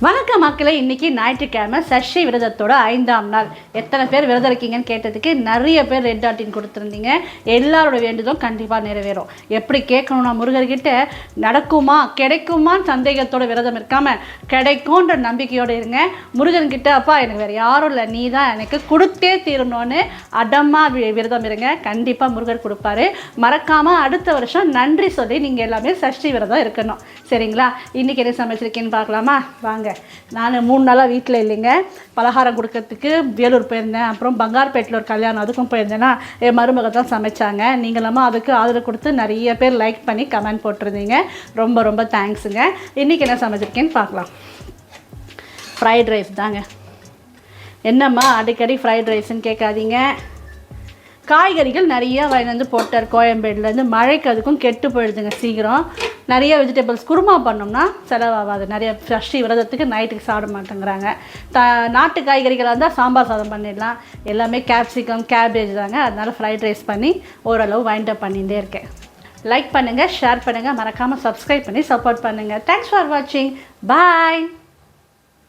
வணக்கம் மக்களே, இன்றைக்கி ஞாயிற்றுக்கிழமை சஷ்டி விரதத்தோட 5ஆம் நாள். எத்தனை பேர் விரதம் இருக்கீங்கன்னு கேட்டதுக்கு நிறைய பேர் ரெட் டாட்டின் கொடுத்துருந்தீங்க. எல்லாரோட வேண்டுதலும் கண்டிப்பாக நிறைவேறும். எப்படி கேட்கணும்னா, முருகர்கிட்ட நடக்குமா கிடைக்குமான்னு சந்தேகத்தோட விரதம் இருக்காமல் கிடைக்கும்ன்ற நம்பிக்கையோடு இருங்க. முருகன்கிட்ட அப்பா எனக்கு வேறு யாரும் இல்லை, நீ தான் எனக்கு கொடுத்தே தீரணும்னு அடமாக விரதம் இருங்க. கண்டிப்பாக முருகர் கொடுப்பாரு. மறக்காமல் அடுத்த வருஷம் நன்றி சொல்லி நீங்கள் எல்லாமே சஷ்டி விரதம் இருக்கணும். சரிங்களா? இன்றைக்கி என்ன சமைச்சிருக்கேன்னு பார்க்கலாமா? வாங்க. நான் 3 நாளாக வீட்டில் இல்லைங்க. பலகாரம் கொடுக்கறதுக்கு வேலூர் போயிருந்தேன். அப்புறம் பங்கார்பேட்டில் ஒரு கல்யாணம், அதுக்கும் போயிருந்தேன்னா என் மருமக தான் சமைச்சாங்க. நீங்களும் அதுக்கு ஆதரவு கொடுத்து நிறைய பேர் லைக் பண்ணி கமெண்ட் போட்டிருந்தீங்க. ரொம்ப ரொம்ப தேங்க்ஸுங்க. இன்றைக்கி என்ன சமைச்சிருக்கேன்னு பார்க்கலாம். ஃப்ரைட் ரைஸ் தாங்க. என்னம்மா அடிக்கடி ஃப்ரைட் ரைஸ்ன்னு கேட்காதீங்க. காய்கறிகள் நிறையா வாங்கிட்டு போட்டார் கோயம்பேடுலேருந்து. மழைக்கு அதுக்கும் கெட்டு போயிடுதுங்க சீக்கிரம். நிறைய வெஜிடபிள்ஸ் குருமா பண்ணோம்னா செலவாகாது. நிறைய சஷ்டி விரதத்துக்கு நைட்டுக்கு சாப்பிட மாட்டேங்கிறாங்க. நாட்டு காய்கறிகளாக இருந்தால் சாம்பார் சாதம் பண்ணிடலாம். எல்லாமே கேப்சிகம் கேபேஜ் தாங்க. அதனால் ஃப்ரைட் ரைஸ் பண்ணி ஓரளவு வைண்ட் அப் பண்ணிகிட்டே இருக்கேன். லைக் பண்ணுங்கள், ஷேர் பண்ணுங்கள், மறக்காமல் சப்ஸ்கிரைப் பண்ணி சப்போர்ட் பண்ணுங்கள். தேங்க்ஸ் ஃபார் வாட்சிங். பாய்.